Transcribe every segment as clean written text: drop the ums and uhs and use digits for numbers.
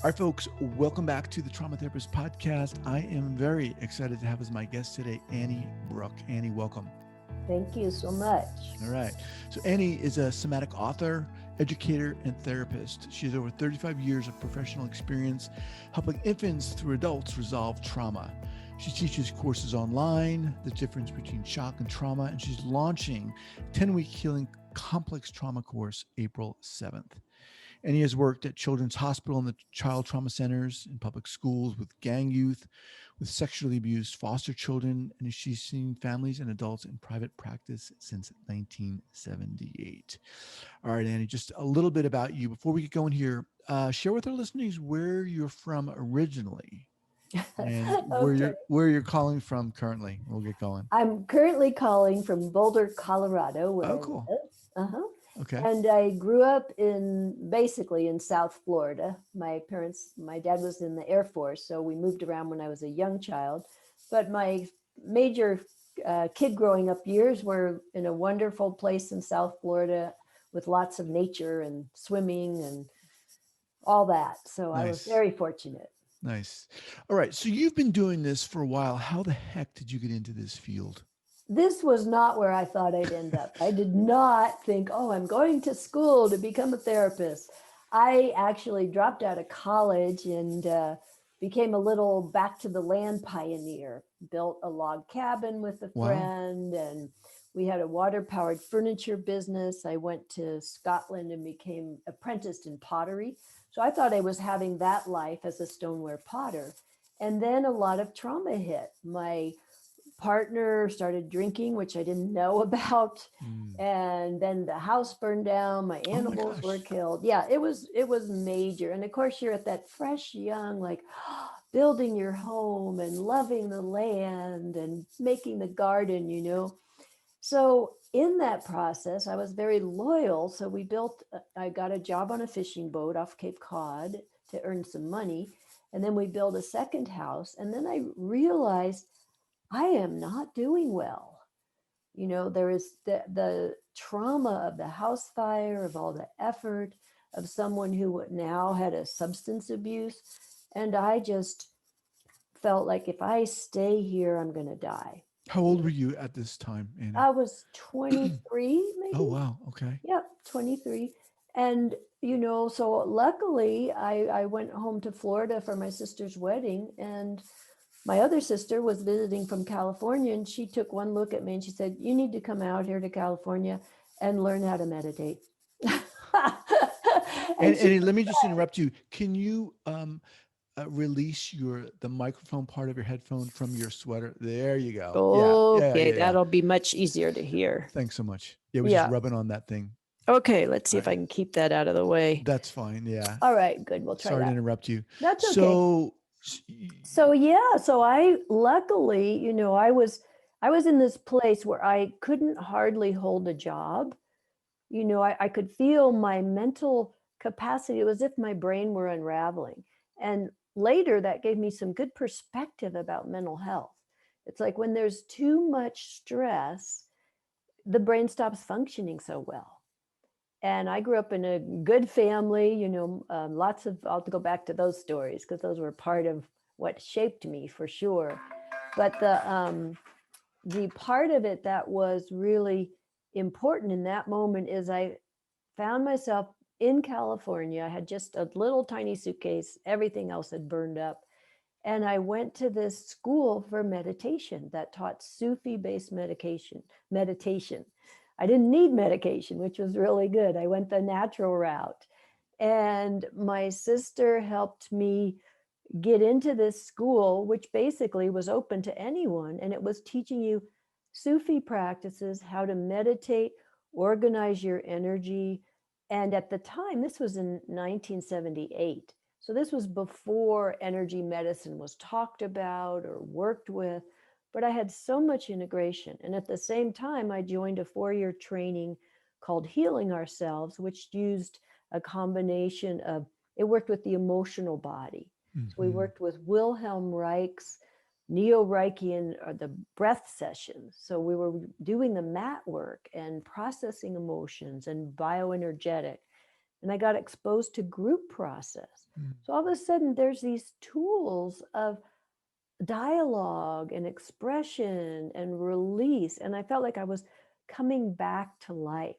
All right, folks, welcome back to the Trauma Therapist Podcast. I am very excited to have as my guest today, Annie Brooke. Annie, welcome. Thank you so much. All right. So Annie is a somatic author, educator, and therapist. She has over 35 years of professional experience helping infants through adults resolve trauma. She teaches courses online, the difference between shock and trauma, and she's launching 10-week healing complex trauma course April 7th. And he has worked at Children's Hospital and the Child Trauma Centers, in public schools, with gang youth, with sexually abused foster children, and she's seen families and adults in private practice since 1978. All right, Annie, just a little bit about you. Before we get going here, share with our listeners where you're from originally and Okay. where you're calling from currently. We'll get going. I'm currently calling from Boulder, Colorado, where Oh, I cool. live. Uh-huh. Okay. And I grew up basically in South Florida. My dad was in the Air Force, so we moved around when I was a young child. But my major kid growing up years were in a wonderful place in South Florida with lots of nature and swimming and all that. So I was Nice. very fortunate. Nice. All right. So you've been doing this for a while. How the heck did you get into this field? This was not where I thought I'd end up. I did not think, oh, I'm going to school to become a therapist. I actually dropped out of college and became a little back to the land pioneer. Built a log cabin with a Wow. friend, and we had a water powered furniture business. I went to Scotland and became apprenticed in pottery. So I thought I was having that life as a stoneware potter. And then a lot of trauma hit. My partner started drinking, which I didn't know about. Mm. And then the house burned down, my Oh my animals were gosh. killed. Yeah, it was major. And of course you're at that fresh young, like building your home and loving the land and making the garden. So in that process, I was very loyal. So I got a job on a fishing boat off Cape Cod to earn some money. And then we built a second house. And then I realized I am not doing well. There is the trauma of the house fire, of all the effort, of someone who now had a substance abuse. And I just felt like if I stay here, I'm going to die. How old were you at this time, Annie? I was 23, Oh, maybe. wow. Okay. Yep, 23. And, so luckily I went home to Florida for my sister's wedding. And my other sister was visiting from California, and she took one look at me and she said, "You need to come out here to California and learn how to meditate." And And she Annie, was let me just right. interrupt you. Can you release the microphone part of your headphone from your sweater? There you go. Yeah, yeah, Okay, yeah, yeah. that'll be much easier to hear. Thanks so much. Yeah, we're just Yeah. rubbing on that thing. Okay, let's see All if I right. can keep that out of the way. That's fine. Yeah. All right, good. We'll try Sorry to that. interrupt you. That's okay. So, So yeah, so I luckily, I was in this place where I couldn't hardly hold a job. I could feel my mental capacity. It was as if my brain were unraveling. And later that gave me some good perspective about mental health. It's like when there's too much stress, the brain stops functioning so well. And I grew up in a good family, lots of, I'll go back to those stories because those were part of what shaped me for sure. But the part of it that was really important in that moment is I found myself in California. I had just a little tiny suitcase, everything else had burned up. And I went to this school for meditation that taught Sufi based meditation. I didn't need medication, which was really good. I went the natural route. And my sister helped me get into this school, which basically was open to anyone. And it was teaching you Sufi practices, how to meditate, organize your energy. And at the time, this was in 1978. So this was before energy medicine was talked about or worked with. But I had so much integration. And at the same time, I joined a 4-year training called Healing Ourselves, which used a combination of, it worked with the emotional body. So we mhm. worked with Wilhelm Reich's Neo-Reichian or the breath sessions. So we were doing the mat work and processing emotions and bioenergetic. and I got exposed to group process. Mm. So all of a sudden, there's these tools of dialogue and expression and release. And I felt like I was coming back to life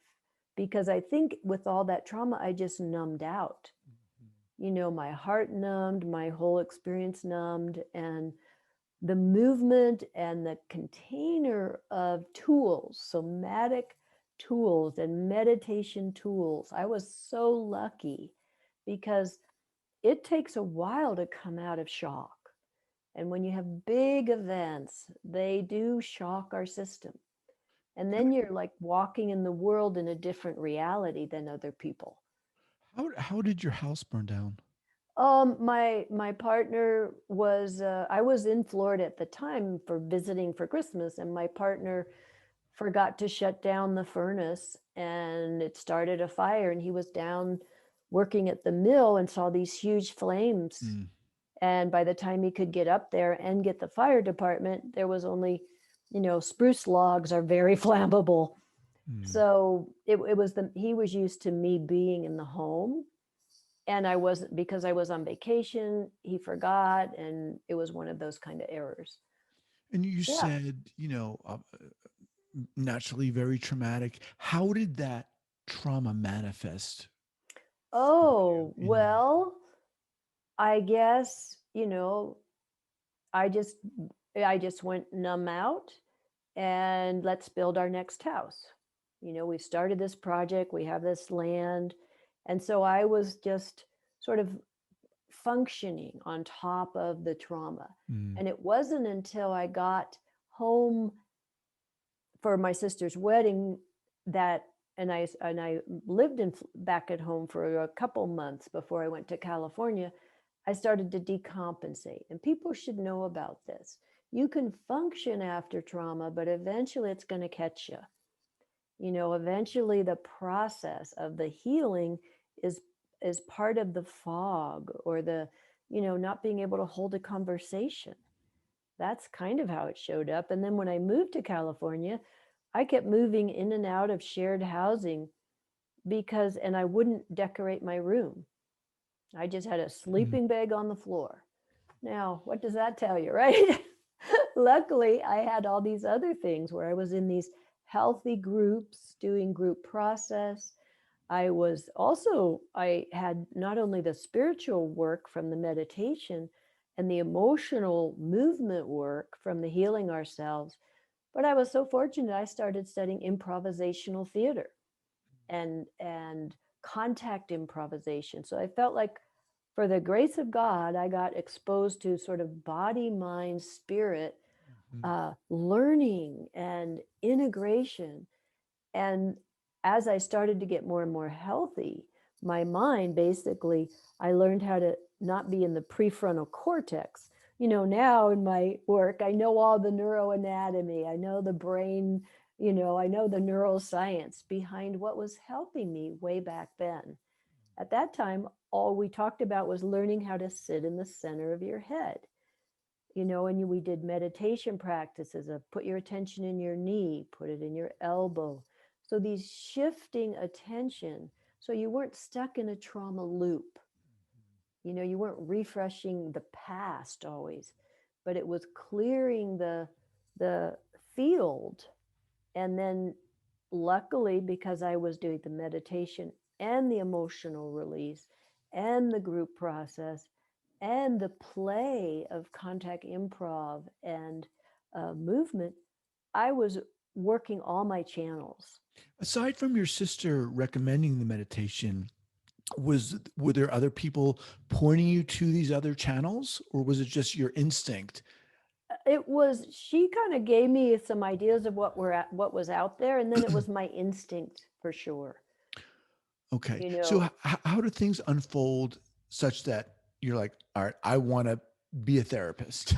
because I think with all that trauma, I just numbed out. My heart numbed, my whole experience numbed, and the movement and the container of tools, somatic tools and meditation tools. I was so lucky because it takes a while to come out of shock. And when you have big events, they do shock our system. And then you're like walking in the world in a different reality than other people. How did your house burn down? My partner was I was in Florida at the time for visiting for Christmas, and my partner forgot to shut down the furnace, and it started a fire, and he was down working at the mill and saw these huge flames. Mm. And by the time he could get up there and get the fire department, there was only, spruce logs are very flammable. Mm. So it was he was used to me being in the home, and I wasn't, because I was on vacation, he forgot, and it was one of those kind of errors. And you Yeah. said, naturally very traumatic. How did that trauma manifest? Oh, In your well, I guess, I just I just went numb out, and let's build our next house. We started this project, we have this land, and so I was just sort of functioning on top of the trauma. Mm. And it wasn't until I got home for my sister's wedding that and I lived in back at home for a couple months before I went to California. I started to decompensate, and people should know about this. You can function after trauma, but eventually it's going to catch you. Eventually the process of the healing is part of the fog, or the not being able to hold a conversation. That's kind of how it showed up. And then when I moved to California, I kept moving in and out of shared housing and I wouldn't decorate my room. I just had a Mm. sleeping bag on the floor. Now, what does that tell you, right? Luckily, I had all these other things where I was in these healthy groups doing group process. I had not only the spiritual work from the meditation and the emotional movement work from the healing ourselves, but I was so fortunate I started studying improvisational theater and contact improvisation. So I felt like, for the grace of God, I got exposed to sort of body, mind, spirit, Mhm. learning and integration. And as I started to get more and more healthy, my mind basically, I learned how to not be in the prefrontal cortex. Now in my work, I know all the neuroanatomy, I know the brain, I know the neuroscience behind what was helping me way back then. At that time, all we talked about was learning how to sit in the center of your head. And we did meditation practices of put your attention in your knee, put it in your elbow. So these shifting attention, so you weren't stuck in a trauma loop. You weren't refreshing the past always, but it was clearing the field. And then luckily, because I was doing the meditation and the emotional release and the group process and the play of contact improv and movement, I was working all my channels. Aside from your sister recommending the meditation, were there other people pointing you to these other channels, or was it just your instinct? She kind of gave me some ideas of what was out there, and then it was my instinct for sure. Okay. You So know, how do things unfold such that you're like, all right, I want to be a therapist?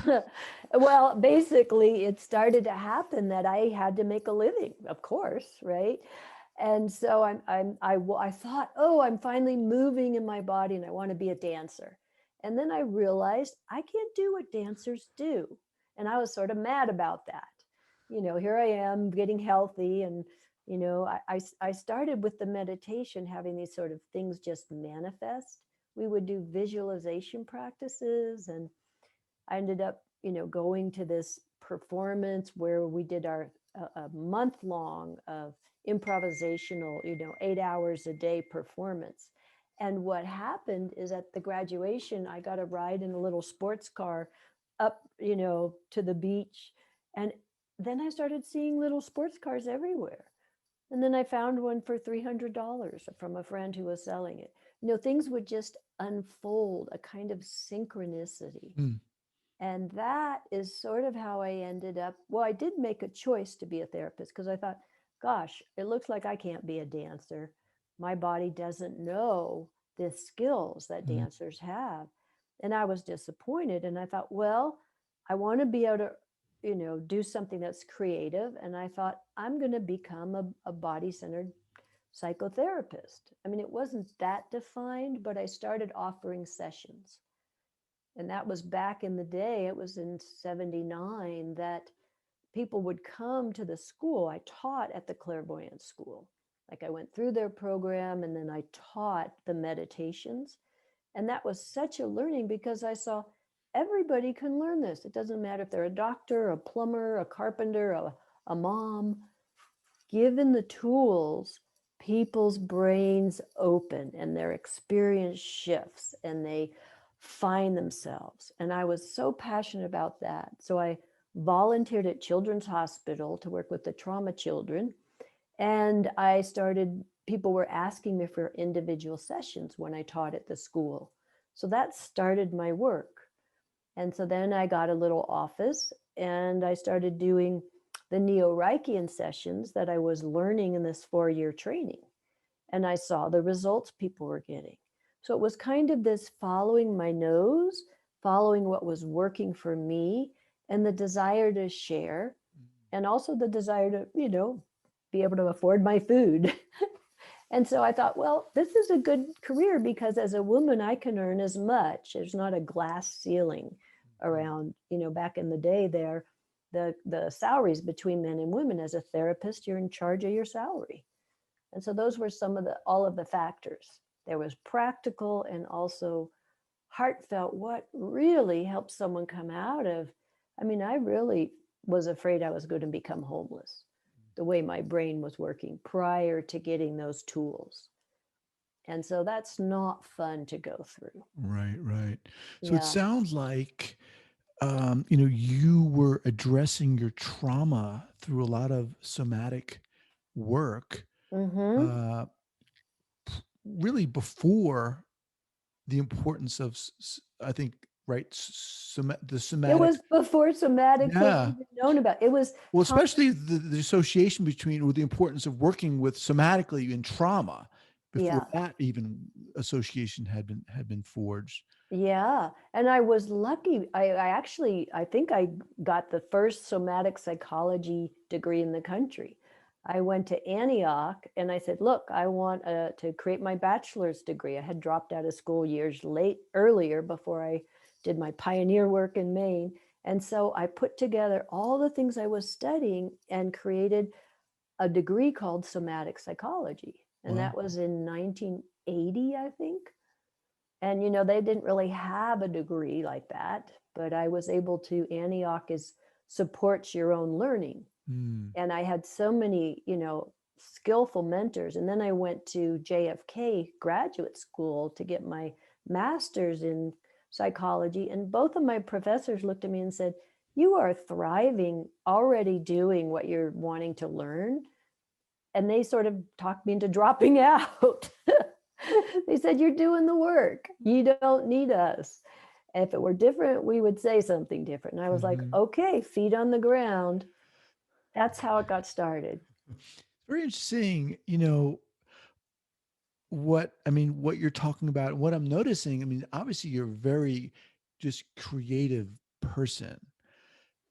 well, basically, it started to happen that I had to make a living, of course, right? And so I thought, oh, I'm finally moving in my body, and I want to be a dancer. And then I realized I can't do what dancers do, and I was sort of mad about that. Here I am getting healthy and I started with the meditation, having these sort of things just manifest. We would do visualization practices, and I ended up, going to this performance where we did a month long of improvisational, 8 hours a day performance. And what happened is at the graduation, I got a ride in a little sports car up, to the beach. And then I started seeing little sports cars everywhere. And then I found one for $300 from a friend who was selling it. Things would just unfold, a kind of synchronicity. Mm. And that is sort of how I ended up. Well, I did make a choice to be a therapist because I thought, gosh, it looks like I can't be a dancer. My body doesn't know the skills that Mm. dancers have. And I was disappointed. And I thought, well, I want to be able to, do something that's creative. And I thought, I'm going to become a body centered psychotherapist. I mean, it wasn't that defined, but I started offering sessions. And that was back in the day, it was in 79 that people would come to the school. I taught at the clairvoyance school. Like I went through their program and then I taught the meditations. And that was such a learning because I saw everybody can learn this. It doesn't matter if they're a doctor, a plumber, a carpenter, a mom. Given the tools, people's brains open and their experience shifts and they find themselves. And I was so passionate about that. So I volunteered at Children's Hospital to work with the trauma children. And I started, people were asking me for individual sessions when I taught at the school. So that started my work. And so then I got a little office and I started doing the Neo Reichian sessions that I was learning in this 4-year training. And I saw the results people were getting. So it was kind of this following my nose, following what was working for me, and the desire to share, and also the desire to, be able to afford my food. And so I thought, well, this is a good career because as a woman, I can earn as much. There's not a glass ceiling around, back in the day there, the salaries between men and women. As a therapist, you're in charge of your salary. And so those were all of the factors. There was practical and also heartfelt, what really helps someone come out of. I mean, I really was afraid I was going to become homeless, the way my brain was working prior to getting those tools. And so that's not fun to go through. Right, right. So it Yeah. sounds like you were addressing your trauma through a lot of somatic work, Mm-hmm. uh, really before the importance of, I think, right, the It somatic. was before somatic was Yeah. even known about. It was Well, time. especially the association between, or the importance of working with somatically in trauma before Yeah. that even association had been forged. Yeah. And I was lucky. I actually, I think I got the first somatic psychology degree in the country. I went to Antioch and I said, look, I want to create my bachelor's degree. I had dropped out of school years earlier before I did my pioneer work in Maine. And so I put together all the things I was studying and created a degree called somatic psychology. And that Wow. was in 1980, I think. And they didn't really have a degree like that, but I was able to. Antioch is supports your own learning, Mm. and I had so many skillful mentors. And then I went to JFK graduate school to get my master's in psychology, and both of my professors looked at me and said, you are thriving, already doing what you're wanting to learn. And they sort of talked me into dropping out. They said, you're doing the work, you don't need us. If it were different, we would say something different. And I was like, Mhm. okay, feet on the ground. That's how it got started. Very interesting. What you're talking about, what I'm noticing. I mean, obviously, you're a very just creative person.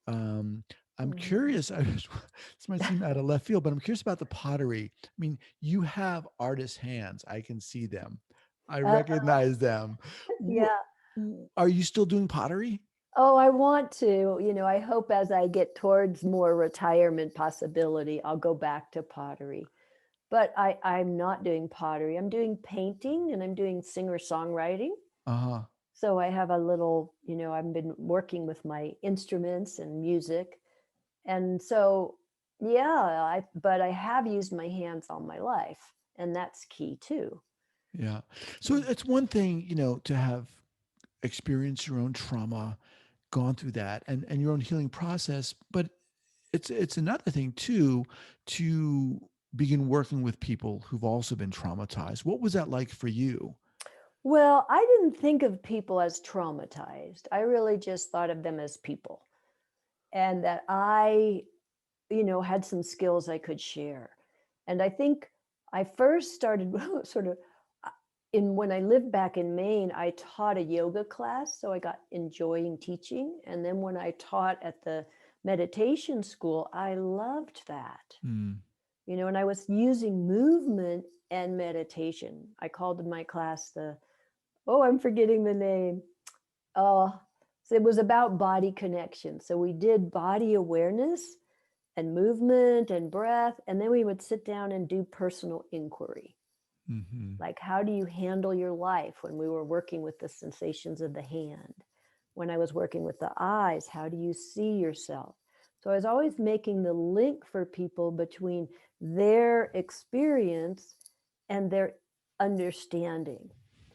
Um, I'm Mhm. curious. This might seem out of left field, but I'm curious about the pottery. I mean, you have artist hands. I can see them. I uh, recognize them. What, yeah. are you still doing pottery? Oh, I want to. I hope as I get towards more retirement possibility, I'll go back to pottery. But I'm not doing pottery. I'm doing painting and I'm doing singer-songwriting. Uh-huh. So I have a little, I've been working with my instruments and music. And so, yeah, but I have used my hands all my life, and that's key too. Yeah. So it's one thing, to have experienced your own trauma, gone through that and your own healing process, but it's another thing too to begin working with people who've also been traumatized. What was that like for you? Well, I didn't think of people as traumatized. I really just thought of them as people, and that I, had some skills I could share. And I think I first started sort of in when I lived back in Maine, I taught a yoga class, so I got enjoying teaching. And then when I taught at the meditation school, I loved that. Mm. And I was using movement and meditation. I called my class I'm forgetting the name. Oh, so it was about body connection. So we did body awareness and movement and breath. And then we would sit down and do personal inquiry. Hmm. Like, how do you handle your life when we were working with the sensations of the hand? When I was working with the eyes, how do you see yourself? So I was always making the link for people between their experience and their understanding.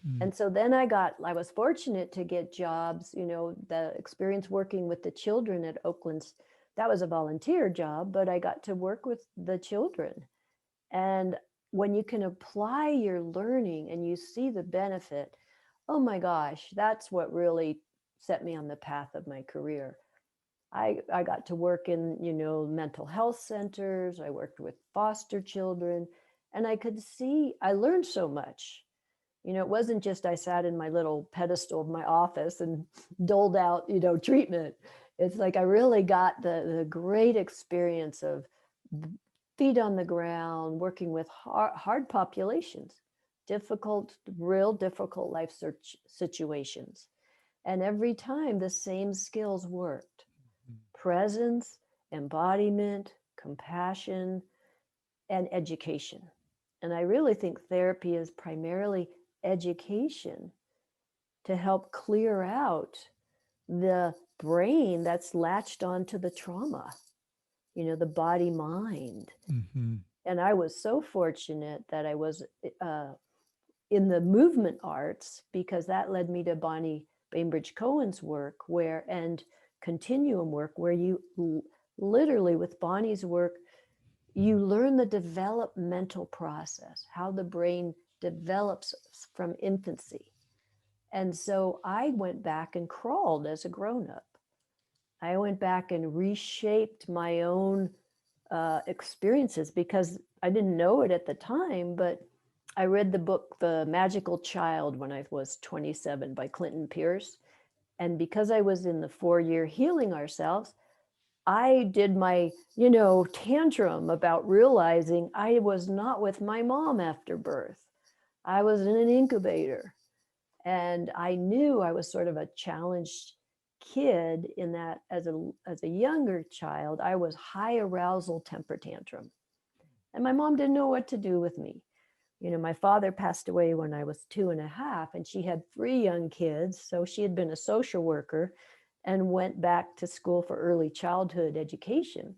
Mm. And so then I was fortunate to get jobs, the experience working with the children at Oakland's. That was a volunteer job, but I got to work with the children. And when you can apply your learning and you see the benefit, oh my gosh, that's what really set me on the path of my career. I got to work in, mental health centers. I worked with foster children, and I could see I learned so much. It wasn't just I sat in my little pedestal of my office and doled out, treatment. It's like I really got the great experience of feet on the ground, working with hard populations, real difficult life situations. And every time the same skills worked: presence, embodiment, compassion, and education. And I really think therapy is primarily education to help clear out the brain that's latched onto the trauma, the body mind. Hmm. And I was so fortunate that I was uh, in the movement arts, because that led me to Bonnie Bainbridge Cohen's work, and continuum work, where you literally, with Bonnie's work, you learn the developmental process, how the brain develops from infancy. And so I went back and crawled as a grown up. I went back and reshaped my own experiences, because I didn't know it at the time, but I read the book The Magical Child when I was 27 by Clinton Pierce. And because I was in the 4-year healing ourselves, I did my, tantrum about realizing I was not with my mom after birth. I was in an incubator. And I knew I was sort of a challenged kid, in that as a younger child, I was high arousal temper tantrum. And my mom didn't know what to do with me. My father passed away when I was 2.5, and she had 3 young kids. So she had been a social worker and went back to school for early childhood education.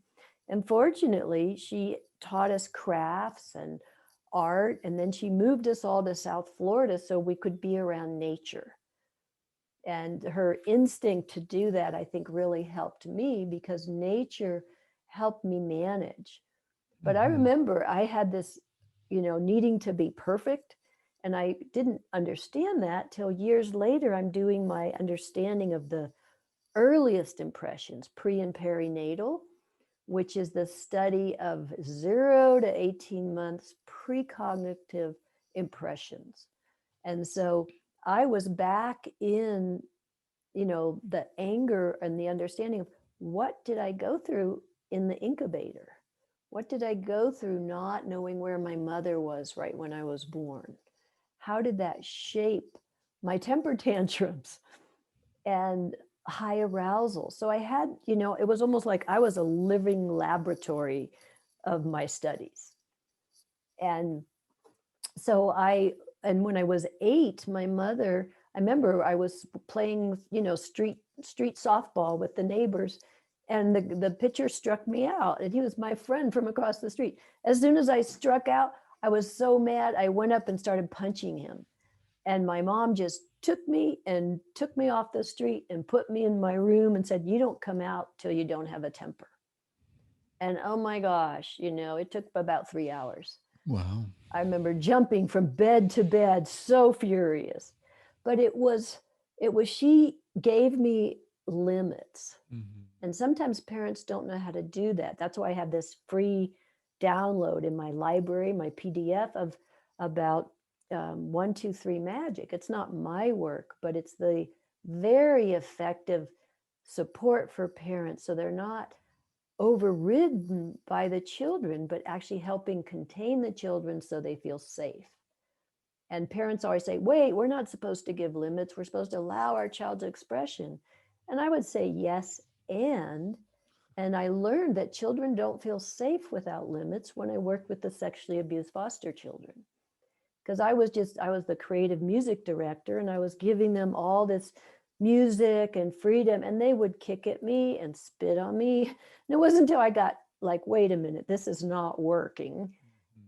And fortunately, she taught us crafts and art. And then she moved us all to South Florida so we could be around nature. And her instinct to do that, I think, really helped me, because nature helped me manage. But I Hmm. remember I had this, needing to be perfect. And I didn't understand that till years later. I'm doing my understanding of the earliest impressions, pre and perinatal, which is the study of 0 to 18 months precognitive impressions. And so I was back in, the anger and the understanding of, what did I go through in the incubator? What did I go through not knowing where my mother was right when I was born? How did that shape my temper tantrums? And high arousal. So I had, it was almost like I was a living laboratory of my studies. And so and when I was 8, my mother, I remember I was playing, street softball with the neighbors, and the pitcher struck me out, and he was my friend from across the street. As soon as I struck out, I was so mad, I went up and started punching him. And my mom just took me off the street and put me in my room and said, "You don't come out till you don't have a temper." And oh my gosh, it took about 3 hours. Wow. I remember jumping from bed to bed, so furious. But she gave me limits. Mm-hmm. And sometimes parents don't know how to do that. That's why I have this free download in my library, my PDF about 1, 2, 3 magic. It's not my work, but it's the very effective support for parents, so they're not overridden by the children, but actually helping contain the children so they feel safe. And parents always say, wait, we're not supposed to give limits. We're supposed to allow our child's expression. And I would say yes, and I learned that children don't feel safe without limits when I worked with the sexually abused foster children. Because I was the creative music director, and I was giving them all this music and freedom, and they would kick at me and spit on me. And it wasn't until I got like, wait a minute, this is not working.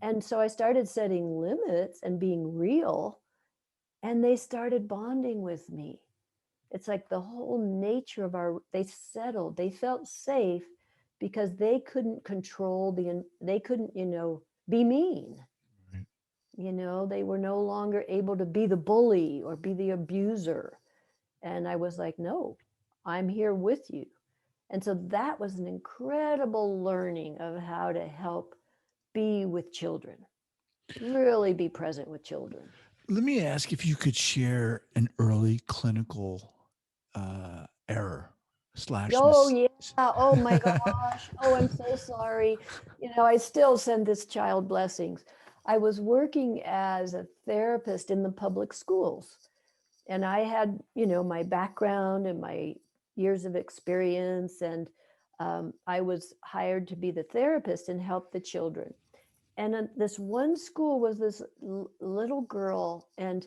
And so I started setting limits and being real, and they started bonding with me. It's like the whole nature of they settled, they felt safe because they couldn't they couldn't, be mean. Right. They were no longer able to be the bully or be the abuser. And I was like, no, I'm here with you. And so that was an incredible learning of how to help be with children, really be present with children. Let me ask if you could share an early clinical error slash Oh, yeah. Oh, my gosh. Oh, I'm so sorry. I still send this child blessings. I was working as a therapist in the public schools, and I had, my background and my years of experience, and I was hired to be the therapist and help the children. And this one school was this little girl, and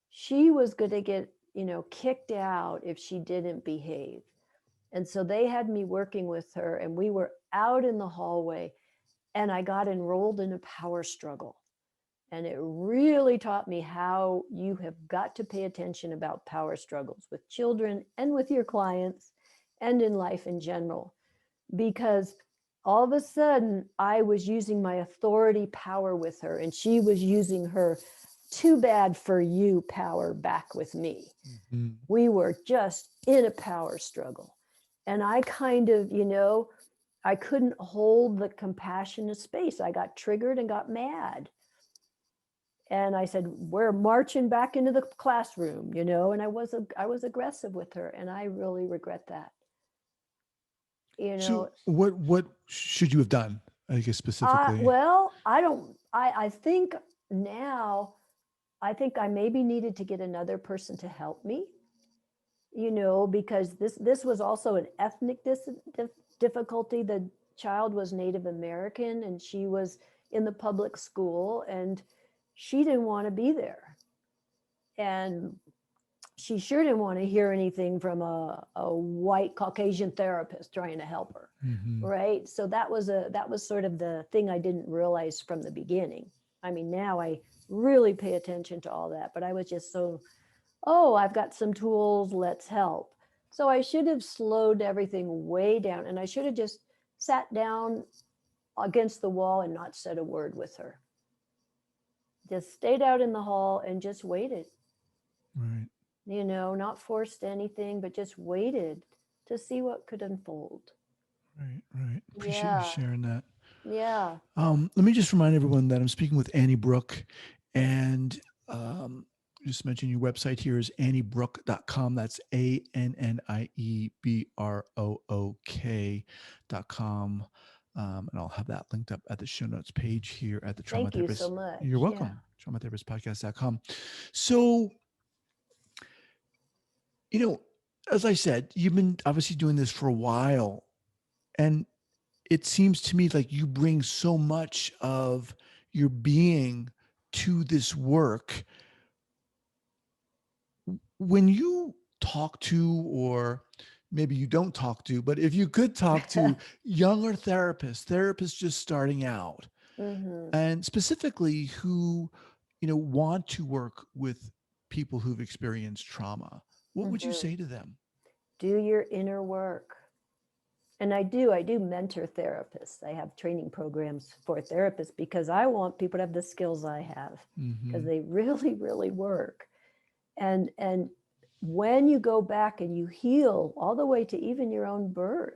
she was going to get, kicked out if she didn't behave. And so they had me working with her, and we were out in the hallway, and I got enrolled in a power struggle. And it really taught me how you have got to pay attention about power struggles with children and with your clients and in life in general. Because all of a sudden, I was using my authority power with her, and she was using her too bad for you power back with me. Mm-hmm. We were just in a power struggle. And I kind of, I couldn't hold the compassionate space. I got triggered and got mad. And I said, we're marching back into the classroom, and I was aggressive with her, and I really regret that. So what should you have done, I guess, specifically? Well, I think now, I think I maybe needed to get another person to help me, because this was also an ethnic difficulty. The child was Native American, and she was in the public school, and she didn't want to be there. And she sure didn't want to hear anything from a white Caucasian therapist trying to help her. Mm-hmm. Right. So that was sort of the thing I didn't realize from the beginning. I mean, now I really pay attention to all that, but I was just I've got some tools, let's help. So I should have slowed everything way down, and I should have just sat down against the wall and not said a word with her. Just stayed out in the hall and just waited. Right. Not forced anything, but just waited to see what could unfold. Right. Appreciate you sharing that. Yeah. Let me just remind everyone that I'm speaking with Annie Brooke, and just mention your website here is anniebrooke.com. That's ANNIEBROOK.com. And I'll have that linked up at the show notes page here at the Trauma Thank Therapist. You so much. You're welcome. Yeah. TraumaTherapistPodcast.com. So, as I said, you've been obviously doing this for a while, and it seems to me like you bring so much of your being to this work. When you talk to, or maybe you don't talk to, but if you could talk to younger therapists just starting out, Hmm. and specifically who, want to work with people who've experienced trauma, what would you Hmm. say to them? Do your inner work. And I do mentor therapists. I have training programs for therapists because I want people to have the skills I have, because Hmm. they really, really work. And when you go back and you heal all the way to even your own birth,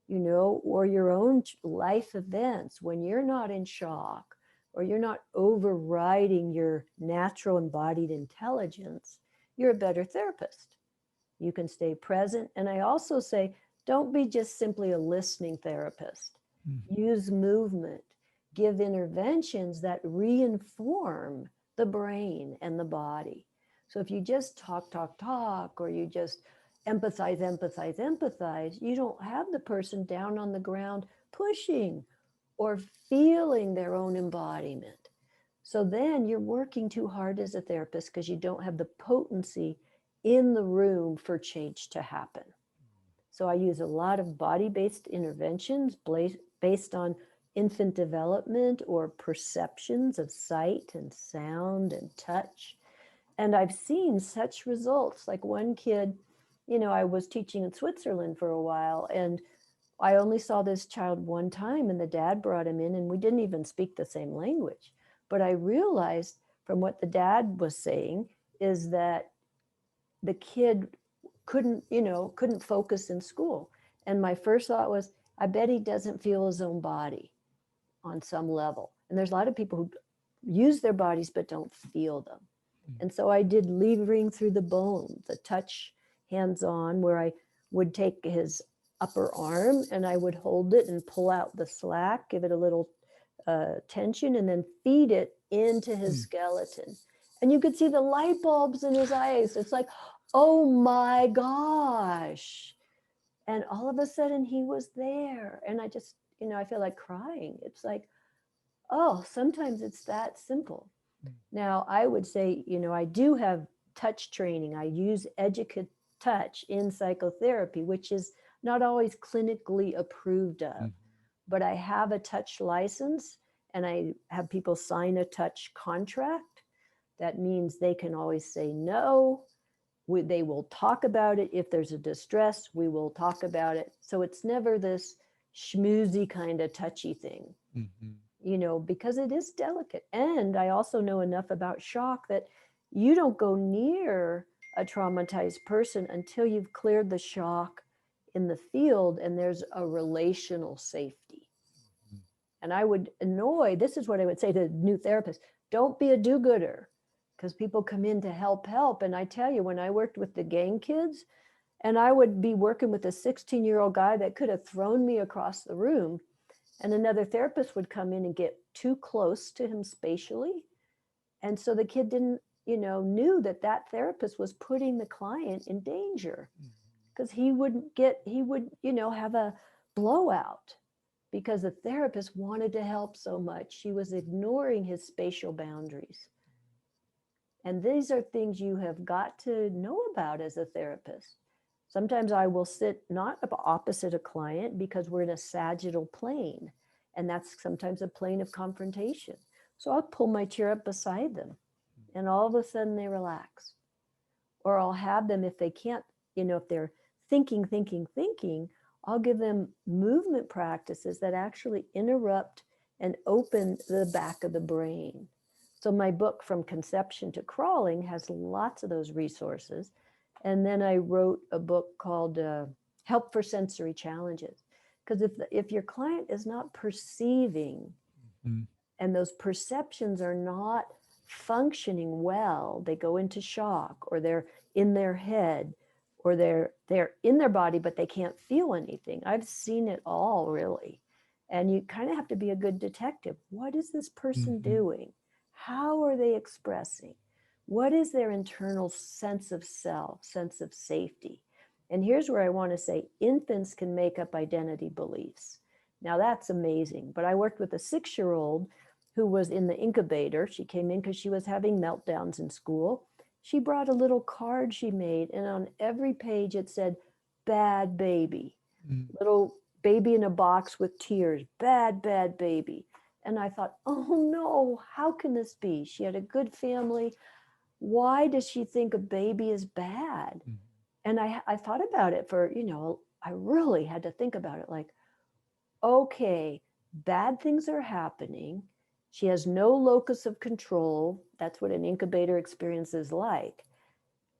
or your own life events, when you're not in shock or you're not overriding your natural embodied intelligence, you're a better therapist. You can stay present. And I also say, don't be just simply a listening therapist. Use movement, give interventions that reinform the brain and the body. So if you just talk, or you just empathize, you don't have the person down on the ground pushing or feeling their own embodiment. So then you're working too hard as a therapist because you don't have the potency in the room for change to happen. So I use a lot of body-based interventions based on infant development or perceptions of sight and sound and touch. And I've seen such results. Like one kid, I was teaching in Switzerland for a while, and I only saw this child one time, and the dad brought him in, and we didn't even speak the same language. But I realized from what the dad was saying is that the kid couldn't focus in school. And my first thought was, I bet he doesn't feel his own body on some level. And there's a lot of people who use their bodies but don't feel them. And so I did levering through the bone, the touch hands on, where I would take his upper arm and I would hold it and pull out the slack, give it a little tension, and then feed it into his skeleton. And you could see the light bulbs in his eyes. It's like, oh my gosh. And all of a sudden he was there. And I just, I feel like crying. It's like, oh, sometimes it's that simple. Now, I would say, I do have touch training. I use educate touch in psychotherapy, which is not always clinically approved of, but I have a touch license and I have people sign a touch contract. That means they can always say no. They will talk about it. If there's a distress, we will talk about it. So it's never this schmoozy kind of touchy thing, Mm-hmm. because it is delicate. And I also know enough about shock that you don't go near a traumatized person until you've cleared the shock in the field and there's a relational safety. And I would this is what I would say to new therapists, don't be a do gooder, because people come in to help. And I tell you, when I worked with the gang kids, and I would be working with a 16-year-old guy that could have thrown me across the room, and another therapist would come in and get too close to him spatially. And so the kid didn't, knew that that therapist was putting the client in danger, because he would, have a blowout because the therapist wanted to help so much. She was ignoring his spatial boundaries. And these are things you have got to know about as a therapist. Sometimes I will sit not opposite a client because we're in a sagittal plane, and that's sometimes a plane of confrontation. So I'll pull my chair up beside them, and all of a sudden they relax. Or I'll have them, if they can't, if they're thinking, I'll give them movement practices that actually interrupt and open the back of the brain. So my book, From Conception to Crawling, has lots of those resources. And then I wrote a book called Help for Sensory Challenges. Because if your client is not perceiving, and those perceptions are not functioning well, they go into shock, or they're in their head, or they're in their body but they can't feel anything. I've seen it all, really. And you kind of have to be a good detective. What is this person doing? How are they expressing? What is their internal sense of self, sense of safety? And here's where I want to say infants can make up identity beliefs. Now that's amazing. But I worked with a 6-year-old who was in the incubator. She came in because she was having meltdowns in school. She brought a little card she made, and on every page it said, bad baby. Mm. Little baby in a box with tears, bad, bad baby. And I thought, oh no, how can this be? She had a good family. Why does she think a baby is bad? Mm. And I thought about it for, I really had to think about it like, okay, bad things are happening. She has no locus of control. That's what an incubator experience is like.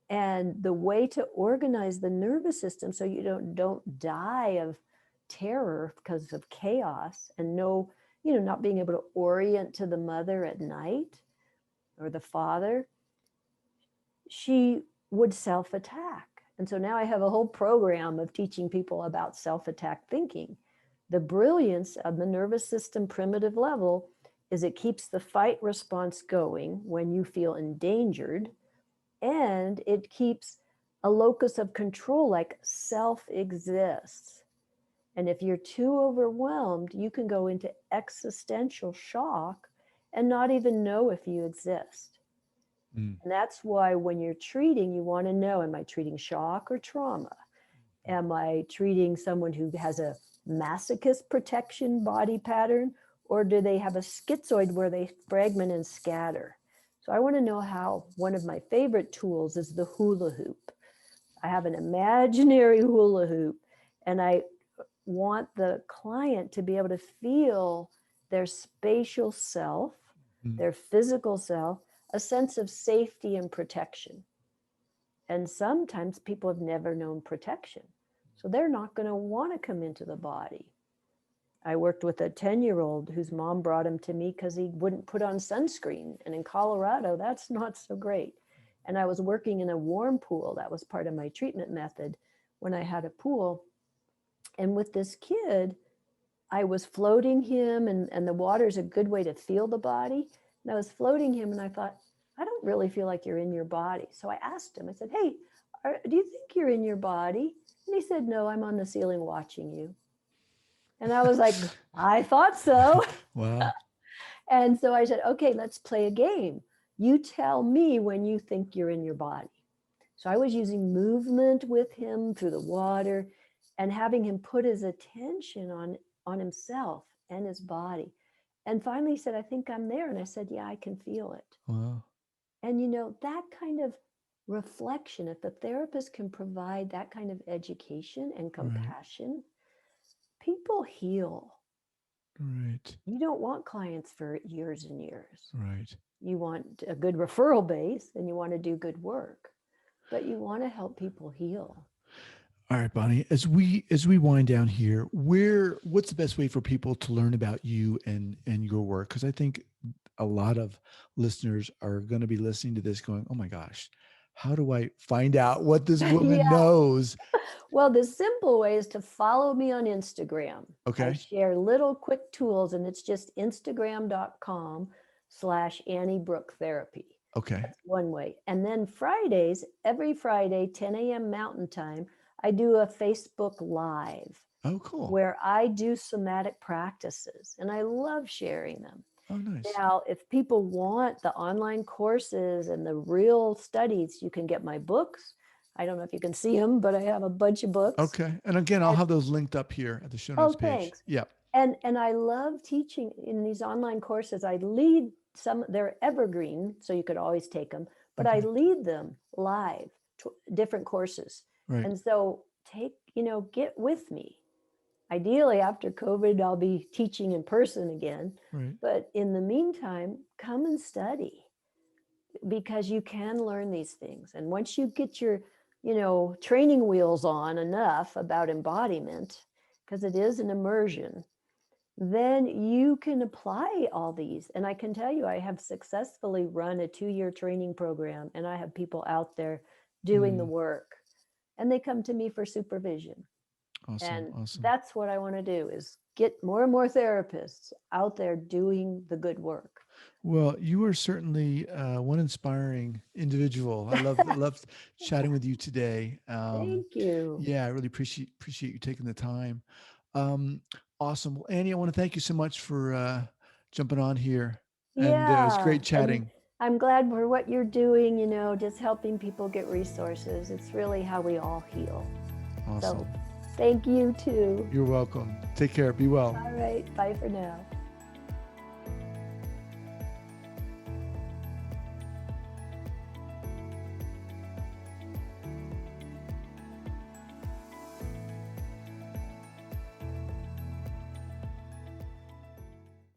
And the way to organize the nervous system so you don't die of terror because of chaos and not being able to orient to the mother at night or the father, she would self-attack. And so now I have a whole program of teaching people about self-attack thinking. The brilliance of the nervous system primitive level is it keeps the fight response going when you feel endangered, and it keeps a locus of control like self exists. And if you're too overwhelmed, you can go into existential shock and not even know if you exist. Mm. And that's why when you're treating, you want to know, am I treating shock or trauma? Am I treating someone who has a masochist protection body pattern, or do they have a schizoid where they fragment and scatter? So I want to know how. One of my favorite tools is the hula hoop. I have an imaginary hula hoop, and I want the client to be able to feel their spatial self, Mm. their physical self, a sense of safety and protection. And sometimes people have never known protection. So they're not going to want to come into the body. I worked with a 10-year-old whose mom brought him to me because he wouldn't put on sunscreen. And in Colorado, that's not so great. And I was working in a warm pool. That was part of my treatment method when I had a pool. And with this kid, I was floating him, and the water is a good way to feel the body. And I was floating him, and I thought, I don't really feel like you're in your body. So I asked him, I said, hey, do you think you're in your body? And he said, no, I'm on the ceiling watching you. And I was like, I thought so. Wow. And so I said, okay, let's play a game. You tell me when you think you're in your body. So I was using movement with him through the water and having him put his attention on himself and his body. And finally he said, I think I'm there. And I said, yeah, I can feel it. Wow. And that kind of reflection, if the therapist can provide that kind of education and compassion, people heal. Right. You don't want clients for years and years. Right. You want a good referral base and you want to do good work, but you want to help people heal. All right, Bonnie, as we wind down here, what's the best way for people to learn about you and your work? Because I think a lot of listeners are going to be listening to this going, oh my gosh, how do I find out what this woman Yeah. knows? Well, the simple way is to follow me on Instagram. I Okay. share little quick tools, and it's just Instagram.com/Annie Brooke Therapy. Okay. That's one way. And then Fridays, every Friday, 10 a.m. Mountain Time, I do a Facebook Live Oh, cool. where I do somatic practices, and I love sharing them. Oh, nice. Now, if people want the online courses and the real studies, you can get my books. I don't know if you can see them, but I have a bunch of books. Okay. And again, I'll And, have those linked up here at the show oh, notes page. thanks. Yeah. And I love teaching in these online courses. I lead some, they're evergreen, so you could always take them, but I Okay. lead them live, different courses. Right. And so get with me. Ideally, after COVID, I'll be teaching in person again. Right. But in the meantime, come and study, because you can learn these things. And once you get your, training wheels on enough about embodiment, because it is an immersion, then you can apply all these. And I can tell you, I have successfully run a 2-year training program, and I have people out there doing the work, and they come to me for supervision. Awesome. And Awesome. that's what I want to do, is get more and more therapists out there doing the good work. Well, you are certainly one inspiring individual. I loved chatting with you today. Thank you. Yeah, I really appreciate you taking the time. Um, awesome. Well, Annie, I want to thank you so much for jumping on here, and it was Yeah, great and chatting. I'm glad for what you're doing, just helping people get resources. It's really how we all heal. So Awesome. thank you too. You're welcome. Take care. Be well. All right, bye for now.